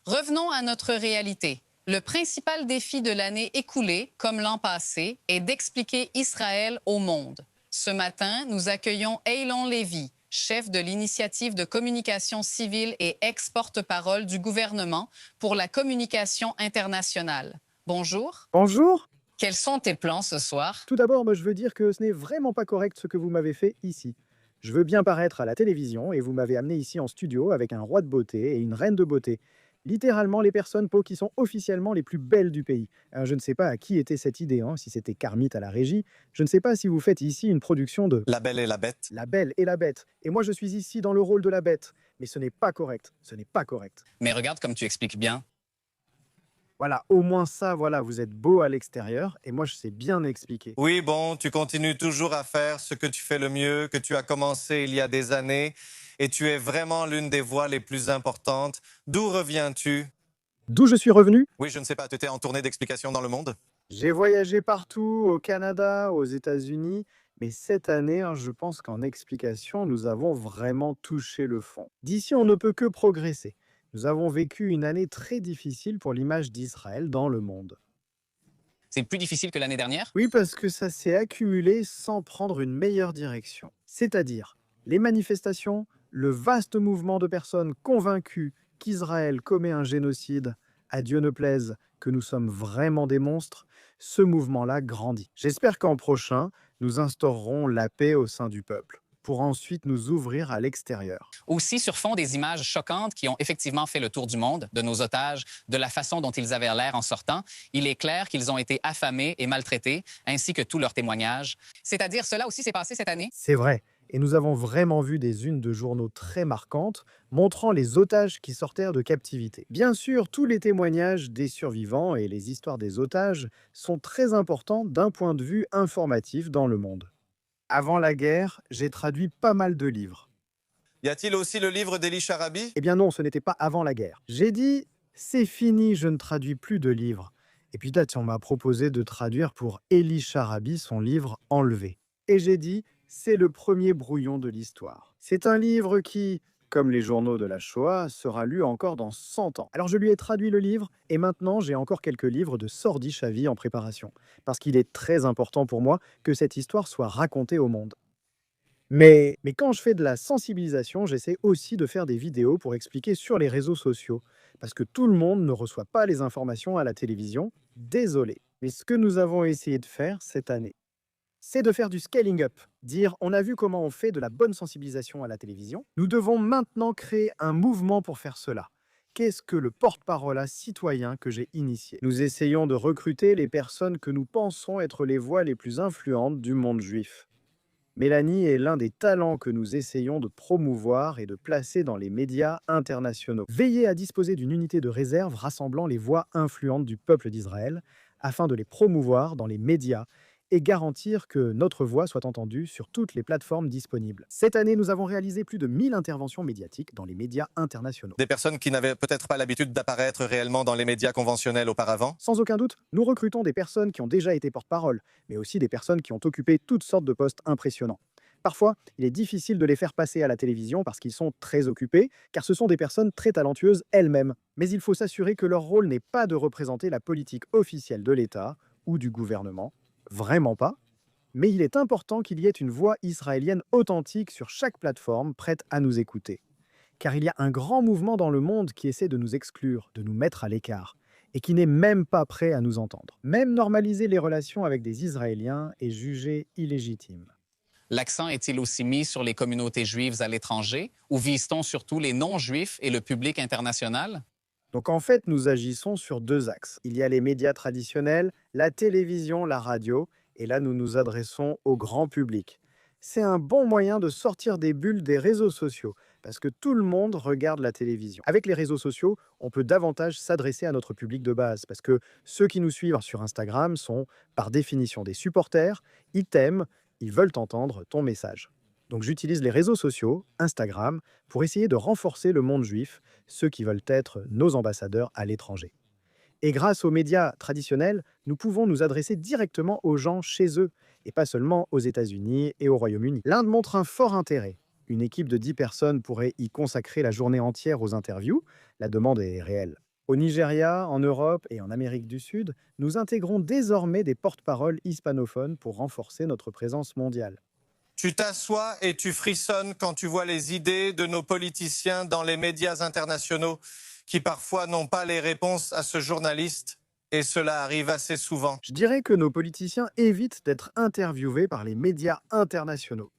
Revenons à notre réalité. Le principal défi de l'année écoulée, comme l'an passé, est d'expliquer Israël au monde. Ce matin, nous accueillons Eylon Lévy, chef de l'initiative de communication civile et ex-porte-parole du gouvernement pour la communication internationale. Bonjour. Bonjour. Quels sont tes plans ce soir? Tout d'abord, moi, je veux dire que ce n'est vraiment pas correct ce que vous m'avez fait ici. Je veux bien paraître à la télévision et vous m'avez amené ici en studio avec un roi de beauté et une reine de beauté. Littéralement les personnes qui sont officiellement les plus belles du pays. Je ne sais pas à qui était cette idée, hein, si c'était Carmite à la régie. Je ne sais pas si vous faites ici une production de La Belle et la Bête. La Belle et la Bête. Et moi, je suis ici dans le rôle de la bête. Mais ce n'est pas correct. Ce n'est pas correct. Mais regarde comme tu expliques bien. Voilà, au moins ça, voilà, vous êtes beau à l'extérieur et moi, je sais bien expliquer. Oui, bon, tu continues toujours à faire ce que tu fais le mieux, que tu as commencé il y a des années, et tu es vraiment l'une des voix les plus importantes. D'où reviens-tu? D'où je suis revenu? Oui, je ne sais pas, tu étais en tournée d'explication dans le monde? J'ai voyagé partout, au Canada, aux États-Unis, mais cette année, hein, je pense qu'en explication, nous avons vraiment touché le fond. D'ici, on ne peut que progresser. Nous avons vécu une année très difficile pour l'image d'Israël dans le monde. C'est plus difficile que l'année dernière? Oui, parce que ça s'est accumulé sans prendre une meilleure direction. C'est-à-dire les manifestations, le vaste mouvement de personnes convaincues qu'Israël commet un génocide, à Dieu ne plaise que nous sommes vraiment des monstres, ce mouvement-là grandit. J'espère qu'en prochain, nous instaurerons la paix au sein du peuple, pour ensuite nous ouvrir à l'extérieur. Aussi sur fond des images choquantes qui ont effectivement fait le tour du monde, de nos otages, de la façon dont ils avaient l'air en sortant, il est clair qu'ils ont été affamés et maltraités, ainsi que tous leurs témoignages. C'est-à-dire, cela aussi s'est passé cette année? C'est vrai. Et nous avons vraiment vu des unes de journaux très marquantes montrant les otages qui sortèrent de captivité. Bien sûr, tous les témoignages des survivants et les histoires des otages sont très importants d'un point de vue informatif dans le monde. Avant la guerre, j'ai traduit pas mal de livres. Y a-t-il aussi le livre d'Elie Charabi? Eh bien non, ce n'était pas avant la guerre. J'ai dit, c'est fini, je ne traduis plus de livres. Et puis là, on m'a proposé de traduire pour Elie Charabi son livre Enlevé. Et j'ai dit, c'est le premier brouillon de l'histoire. C'est un livre qui, comme les journaux de la Shoah, sera lu encore dans 100 ans. Alors je lui ai traduit le livre, et maintenant j'ai encore quelques livres de Sordi Chavi en préparation, parce qu'il est très important pour moi que cette histoire soit racontée au monde. Mais quand je fais de la sensibilisation, j'essaie aussi de faire des vidéos pour expliquer sur les réseaux sociaux, parce que tout le monde ne reçoit pas les informations à la télévision. Désolé. Mais ce que nous avons essayé de faire cette année, c'est de faire du scaling up. Dire, on a vu comment on fait de la bonne sensibilisation à la télévision. Nous devons maintenant créer un mouvement pour faire cela. Qu'est-ce que le porte-parole citoyen que j'ai initié? Nous essayons de recruter les personnes que nous pensons être les voix les plus influentes du monde juif. Mélanie est l'un des talents que nous essayons de promouvoir et de placer dans les médias internationaux. Veillez à disposer d'une unité de réserve rassemblant les voix influentes du peuple d'Israël afin de les promouvoir dans les médias et garantir que notre voix soit entendue sur toutes les plateformes disponibles. Cette année, nous avons réalisé plus de 1000 interventions médiatiques dans les médias internationaux. Des personnes qui n'avaient peut-être pas l'habitude d'apparaître réellement dans les médias conventionnels auparavant? Sans aucun doute, nous recrutons des personnes qui ont déjà été porte-parole, mais aussi des personnes qui ont occupé toutes sortes de postes impressionnants. Parfois, il est difficile de les faire passer à la télévision parce qu'ils sont très occupés, car ce sont des personnes très talentueuses elles-mêmes. Mais il faut s'assurer que leur rôle n'est pas de représenter la politique officielle de l'État ou du gouvernement. Vraiment pas. Mais il est important qu'il y ait une voix israélienne authentique sur chaque plateforme prête à nous écouter. Car il y a un grand mouvement dans le monde qui essaie de nous exclure, de nous mettre à l'écart, et qui n'est même pas prêt à nous entendre. Même normaliser les relations avec des Israéliens est jugé illégitime. L'accent est-il aussi mis sur les communautés juives à l'étranger ou vise-t-on surtout les non-juifs et le public international? Donc en fait, nous agissons sur deux axes. Il y a les médias traditionnels, la télévision, la radio, et là nous nous adressons au grand public. C'est un bon moyen de sortir des bulles des réseaux sociaux, parce que tout le monde regarde la télévision. Avec les réseaux sociaux, on peut davantage s'adresser à notre public de base, parce que ceux qui nous suivent sur Instagram sont par définition des supporters, ils t'aiment, ils veulent entendre ton message. Donc j'utilise les réseaux sociaux, Instagram, pour essayer de renforcer le monde juif, ceux qui veulent être nos ambassadeurs à l'étranger. Et grâce aux médias traditionnels, nous pouvons nous adresser directement aux gens chez eux, et pas seulement aux États-Unis et au Royaume-Uni. L'Inde montre un fort intérêt. Une équipe de 10 personnes pourrait y consacrer la journée entière aux interviews. La demande est réelle. Au Nigeria, en Europe et en Amérique du Sud, nous intégrons désormais des porte-paroles hispanophones pour renforcer notre présence mondiale. Tu t'assois et tu frissonnes quand tu vois les idées de nos politiciens dans les médias internationaux qui parfois n'ont pas les réponses à ce journaliste. Et cela arrive assez souvent. Je dirais que nos politiciens évitent d'être interviewés par les médias internationaux.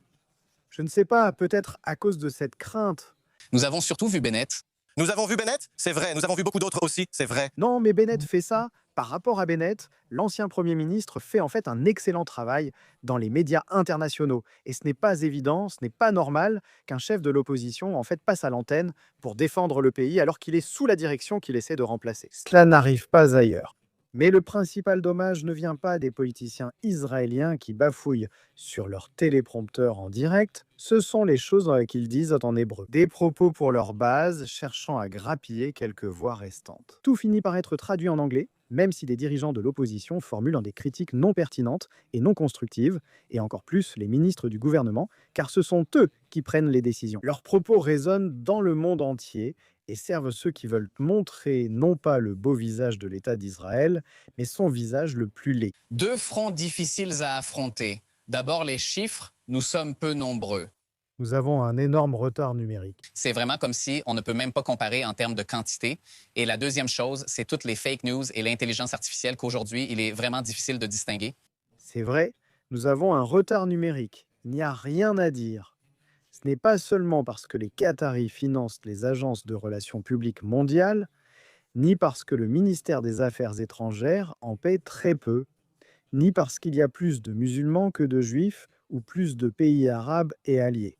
Je ne sais pas, peut-être à cause de cette crainte. Nous avons surtout vu Bennett. Nous avons vu Bennett, c'est vrai. Nous avons vu beaucoup d'autres aussi, c'est vrai. Non, mais Bennett fait ça. Par rapport à Bennett, l'ancien Premier ministre fait en fait un excellent travail dans les médias internationaux. Et ce n'est pas évident, ce n'est pas normal qu'un chef de l'opposition en fait passe à l'antenne pour défendre le pays alors qu'il est sous la direction qu'il essaie de remplacer. Cela n'arrive pas ailleurs. Mais le principal dommage ne vient pas des politiciens israéliens qui bafouillent sur leur téléprompteur en direct, ce sont les choses qu'ils disent en hébreu. Des propos pour leur base, cherchant à grappiller quelques voix restantes. Tout finit par être traduit en anglais, même si des dirigeants de l'opposition formulent des critiques non pertinentes et non constructives, et encore plus les ministres du gouvernement, car ce sont eux qui prennent les décisions. Leurs propos résonnent dans le monde entier, et servent ceux qui veulent montrer non pas le beau visage de l'État d'Israël, mais son visage le plus laid. Deux fronts difficiles à affronter. D'abord, les chiffres, nous sommes peu nombreux. Nous avons un énorme retard numérique. C'est vraiment comme si on ne peut même pas comparer en termes de quantité. Et la deuxième chose, c'est toutes les fake news et l'intelligence artificielle qu'aujourd'hui, il est vraiment difficile de distinguer. C'est vrai, nous avons un retard numérique. Il n'y a rien à dire. Ce n'est pas seulement parce que les Qataris financent les agences de relations publiques mondiales, ni parce que le ministère des Affaires étrangères en paie très peu, ni parce qu'il y a plus de musulmans que de juifs ou plus de pays arabes et alliés.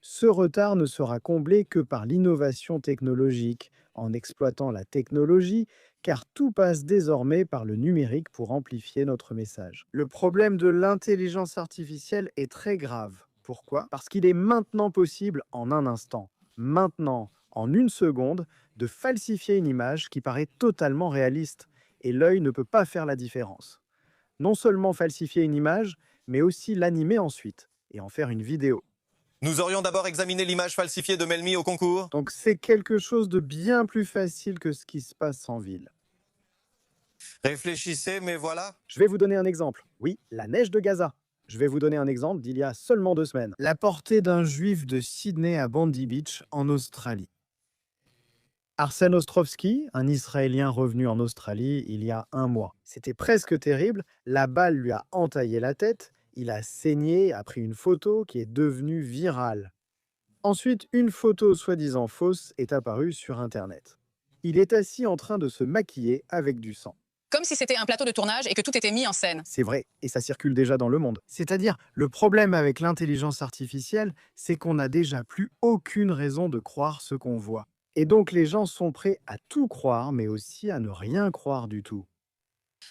Ce retard ne sera comblé que par l'innovation technologique, en exploitant la technologie, car tout passe désormais par le numérique pour amplifier notre message. Le problème de l'intelligence artificielle est très grave. Pourquoi? Parce qu'il est maintenant possible, en un instant, maintenant, en une seconde, de falsifier une image qui paraît totalement réaliste, et l'œil ne peut pas faire la différence. Non seulement falsifier une image, mais aussi l'animer ensuite, et en faire une vidéo. Nous aurions d'abord examiné l'image falsifiée de Melmi au concours. Donc c'est quelque chose de bien plus facile que ce qui se passe en ville. Réfléchissez, mais voilà. Je vais vous donner un exemple. Oui, la neige de Gaza. Je vais vous donner un exemple d'il y a seulement 2 semaines. La portée d'un juif de Sydney à Bondi Beach, en Australie. Arsen Ostrovsky, un Israélien revenu en Australie il y a 1 mois. C'était presque terrible, la balle lui a entaillé la tête, il a saigné, a pris une photo qui est devenue virale. Ensuite, une photo soi-disant fausse est apparue sur Internet. Il est assis en train de se maquiller avec du sang. Comme si c'était un plateau de tournage et que tout était mis en scène. C'est vrai, et ça circule déjà dans le monde. C'est-à-dire, le problème avec l'intelligence artificielle, c'est qu'on n'a déjà plus aucune raison de croire ce qu'on voit. Et donc les gens sont prêts à tout croire, mais aussi à ne rien croire du tout.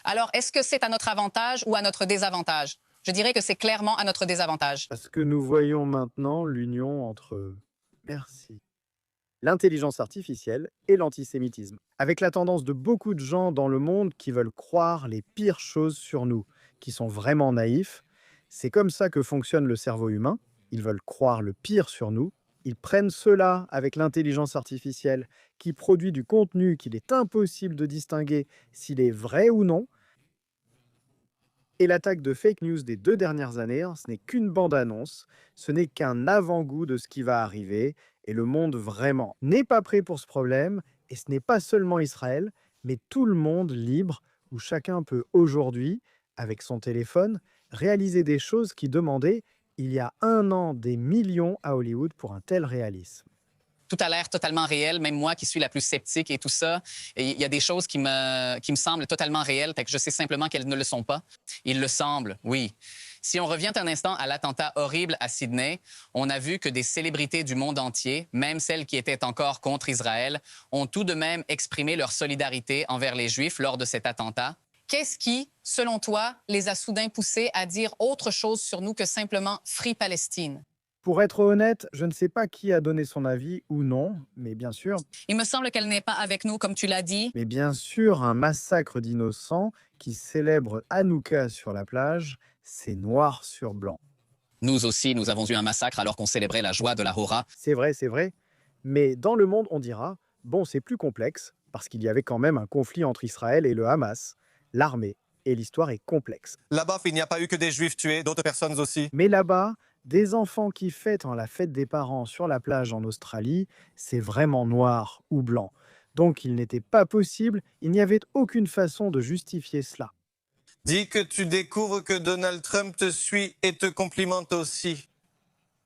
Alors, est-ce que c'est à notre avantage ou à notre désavantage? Je dirais que c'est clairement à notre désavantage. Parce que nous voyons maintenant l'union entre, merci, l'intelligence artificielle et l'antisémitisme. Avec la tendance de beaucoup de gens dans le monde qui veulent croire les pires choses sur nous, qui sont vraiment naïfs. C'est comme ça que fonctionne le cerveau humain. Ils veulent croire le pire sur nous. Ils prennent cela avec l'intelligence artificielle qui produit du contenu qu'il est impossible de distinguer s'il est vrai ou non. Et l'attaque de fake news des 2 dernières années, ce n'est qu'une bande-annonce, ce n'est qu'un avant-goût de ce qui va arriver, et le monde vraiment n'est pas prêt pour ce problème, et ce n'est pas seulement Israël, mais tout le monde libre, où chacun peut aujourd'hui, avec son téléphone, réaliser des choses qui demandaient, il y a 1 an, des millions à Hollywood pour un tel réalisme. Tout a l'air totalement réel, même moi qui suis la plus sceptique et tout ça. Et il y a des choses qui me semblent totalement réelles, fait que je sais simplement qu'elles ne le sont pas. Il le semble, oui. Si on revient un instant à l'attentat horrible à Sydney, on a vu que des célébrités du monde entier, même celles qui étaient encore contre Israël, ont tout de même exprimé leur solidarité envers les Juifs lors de cet attentat. Qu'est-ce qui, selon toi, les a soudain poussés à dire autre chose sur nous que simplement Free Palestine? Pour être honnête, je ne sais pas qui a donné son avis ou non, mais bien sûr, Il me semble qu'elle n'est pas avec nous, comme tu l'as dit. un massacre d'innocents qui célèbre Hanouka sur la plage, c'est noir sur blanc. Nous aussi, nous avons eu un massacre alors qu'on célébrait la joie de la Hora. C'est vrai, mais dans le monde, on dira, bon, c'est plus complexe, parce qu'il y avait quand même un conflit entre Israël et le Hamas, l'armée, et l'histoire est complexe. Là-bas, il n'y a pas eu que des juifs tués, d'autres personnes aussi. Mais là-bas, des enfants qui fêtent la fête des parents sur la plage en Australie, c'est vraiment noir ou blanc. Donc il n'était pas possible, il n'y avait aucune façon de justifier cela. Dis que tu découvres que Donald Trump te suit et te complimente aussi.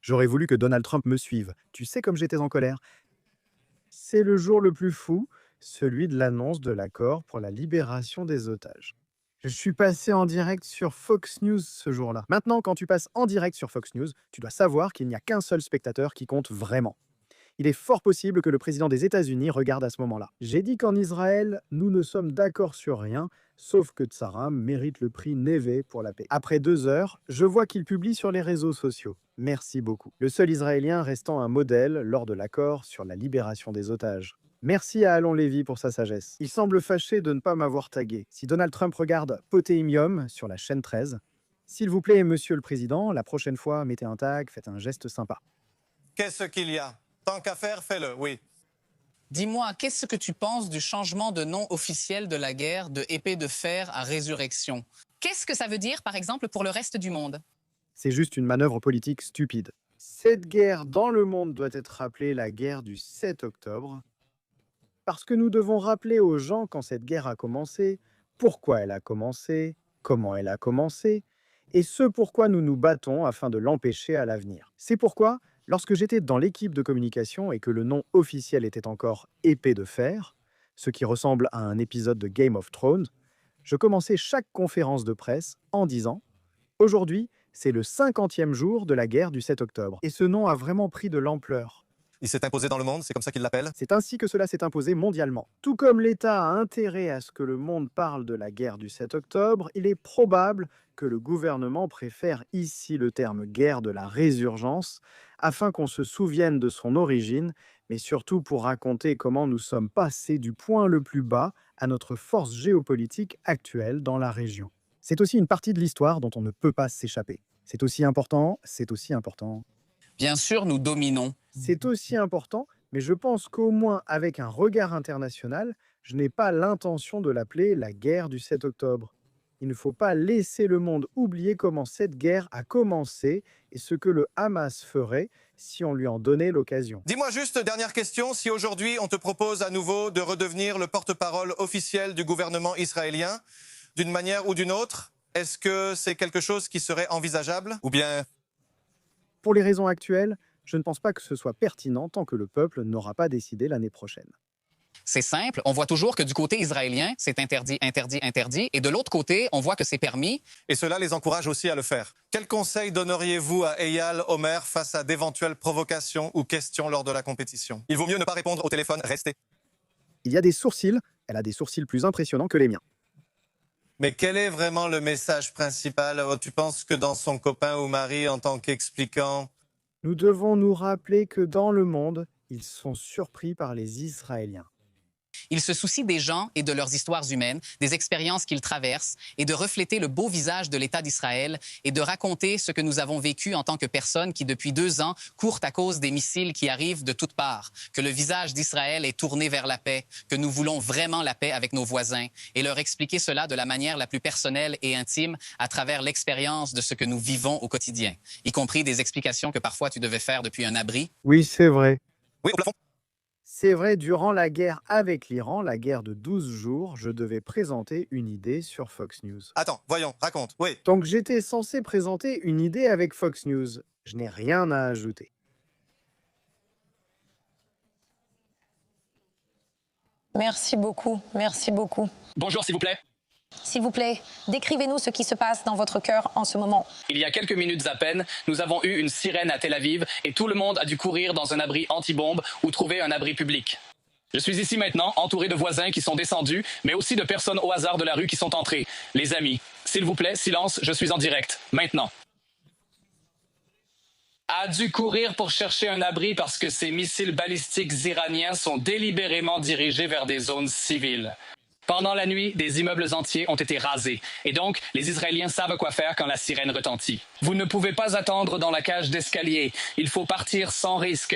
J'aurais voulu que Donald Trump me suive. Tu sais comme j'étais en colère. C'est le jour le plus fou, celui de l'annonce de l'accord pour la libération des otages. Je suis passé en direct sur Fox News ce jour-là. Maintenant, quand tu passes en direct sur Fox News, tu dois savoir qu'il n'y a qu'un seul spectateur qui compte vraiment. Il est fort possible que le président des États-Unis regarde à ce moment-là. J'ai dit qu'en Israël, nous ne sommes d'accord sur rien, sauf que Tsaram mérite le prix Neve pour la paix. Après 2 heures, je vois qu'il publie sur les réseaux sociaux. Merci beaucoup. Le seul Israélien restant un modèle lors de l'accord sur la libération des otages. Merci à Alon Lévy pour sa sagesse. Il semble fâché de ne pas m'avoir tagué. Si Donald Trump regarde Potéimium sur la chaîne 13, s'il vous plaît, monsieur le président, la prochaine fois, mettez un tag, faites un geste sympa. Qu'est-ce qu'il y a? Tant qu'à faire, fais-le, oui. Dis-moi, qu'est-ce que tu penses du changement de nom officiel de la guerre de épée de fer à résurrection? Qu'est-ce que ça veut dire, par exemple, pour le reste du monde? C'est juste une manœuvre politique stupide. Cette guerre dans le monde doit être appelée la guerre du 7 octobre, parce que nous devons rappeler aux gens quand cette guerre a commencé, pourquoi elle a commencé, comment elle a commencé, et ce pourquoi nous nous battons afin de l'empêcher à l'avenir. C'est pourquoi, lorsque j'étais dans l'équipe de communication et que le nom officiel était encore Épée de fer, ce qui ressemble à un épisode de Game of Thrones, je commençais chaque conférence de presse en disant « Aujourd'hui, c'est le 50e jour de la guerre du 7 octobre. » Et ce nom a vraiment pris de l'ampleur. Il s'est imposé dans le monde, c'est comme ça qu'il l'appelle. C'est ainsi que cela s'est imposé mondialement. Tout comme l'État a intérêt à ce que le monde parle de la guerre du 7 octobre, il est probable que le gouvernement préfère ici le terme guerre de la résurgence, afin qu'on se souvienne de son origine, mais surtout pour raconter comment nous sommes passés du point le plus bas à notre force géopolitique actuelle dans la région. C'est aussi une partie de l'histoire dont on ne peut pas s'échapper. C'est aussi important, c'est aussi important. Bien sûr, nous dominons. C'est aussi important, mais je pense qu'au moins avec un regard international, je n'ai pas l'intention de l'appeler la guerre du 7 octobre. Il ne faut pas laisser le monde oublier comment cette guerre a commencé et ce que le Hamas ferait si on lui en donnait l'occasion. Dis-moi juste, dernière question, si aujourd'hui on te propose à nouveau de redevenir le porte-parole officiel du gouvernement israélien, d'une manière ou d'une autre, est-ce que c'est quelque chose qui serait envisageable? Ou bien... Pour les raisons actuelles, je ne pense pas que ce soit pertinent tant que le peuple n'aura pas décidé l'année prochaine. C'est simple, on voit toujours que du côté israélien, c'est interdit, interdit, interdit, et de l'autre côté, on voit que c'est permis. Et cela les encourage aussi à le faire. Quel conseil donneriez-vous à Eyal Omer face à d'éventuelles provocations ou questions lors de la compétition? Il vaut mieux ne pas répondre au téléphone, restez. Il y a des sourcils, elle a des sourcils plus impressionnants que les miens. Mais quel est vraiment le message principal? Tu penses que dans son copain ou mari en tant qu'expliquant? Nous devons nous rappeler que dans le monde, ils sont surpris par les Israéliens. Il se soucie des gens et de leurs histoires humaines, des expériences qu'ils traversent, et de refléter le beau visage de l'État d'Israël et de raconter ce que nous avons vécu en tant que personnes qui, depuis 2 ans, courent à cause des missiles qui arrivent de toutes parts, que le visage d'Israël est tourné vers la paix, que nous voulons vraiment la paix avec nos voisins, et leur expliquer cela de la manière la plus personnelle et intime à travers l'expérience de ce que nous vivons au quotidien, y compris des explications que parfois tu devais faire depuis un abri. Oui, c'est vrai. Oui, au plafond. C'est vrai, durant la guerre avec l'Iran, la guerre de 12 jours, je devais présenter une idée sur Fox News. Attends, voyons, raconte, oui. Donc j'étais censé présenter une idée avec Fox News. Je n'ai rien à ajouter. Merci beaucoup, merci beaucoup. Bonjour, s'il vous plaît. S'il vous plaît, décrivez-nous ce qui se passe dans votre cœur en ce moment. Il y a quelques minutes à peine, nous avons eu une sirène à Tel Aviv et tout le monde a dû courir dans un abri anti-bombe ou trouver un abri public. Je suis ici maintenant, entouré de voisins qui sont descendus, mais aussi de personnes au hasard de la rue qui sont entrées. Les amis, s'il vous plaît, silence, je suis en direct, maintenant. A dû courir pour chercher un abri parce que ces missiles balistiques iraniens sont délibérément dirigés vers des zones civiles. Pendant la nuit, des immeubles entiers ont été rasés. Et donc, les Israéliens savent quoi faire quand la sirène retentit. Vous ne pouvez pas attendre dans la cage d'escalier. Il faut partir sans risque.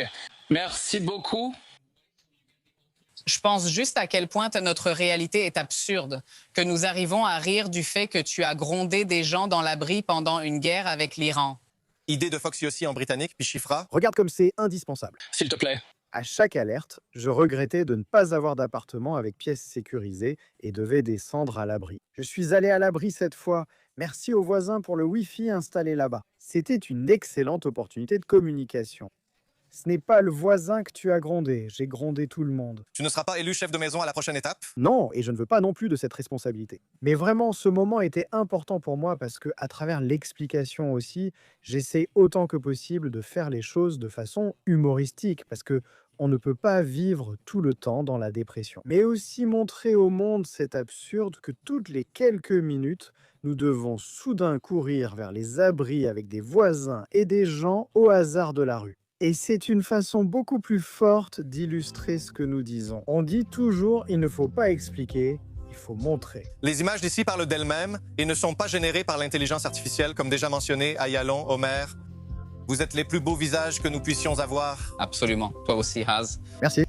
Merci beaucoup. Je pense juste à quel point notre réalité est absurde, que nous arrivons à rire du fait que tu as grondé des gens dans l'abri pendant une guerre avec l'Iran. Idée de Foxy aussi en britannique, puis Chifra. Regarde comme c'est indispensable. S'il te plaît. À chaque alerte, je regrettais de ne pas avoir d'appartement avec pièces sécurisées et devais descendre à l'abri. Je suis allé à l'abri cette fois. Merci aux voisins pour le Wi-Fi installé là-bas. C'était une excellente opportunité de communication. Ce n'est pas le voisin que tu as grondé, j'ai grondé tout le monde. Tu ne seras pas élu chef de maison à la prochaine étape? Non, et je ne veux pas non plus de cette responsabilité. Mais vraiment, ce moment était important pour moi parce que, à travers l'explication aussi, j'essaie autant que possible de faire les choses de façon humoristique parce que on ne peut pas vivre tout le temps dans la dépression. Mais aussi montrer au monde cet absurde que toutes les quelques minutes, nous devons soudain courir vers les abris avec des voisins et des gens au hasard de la rue. Et c'est une façon beaucoup plus forte d'illustrer ce que nous disons. On dit toujours, il ne faut pas expliquer, il faut montrer. Les images d'ici parlent d'elles-mêmes et ne sont pas générées par l'intelligence artificielle, comme déjà mentionné, Ayalon, Homer. Vous êtes les plus beaux visages que nous puissions avoir. Absolument. Toi aussi, Haz. Merci.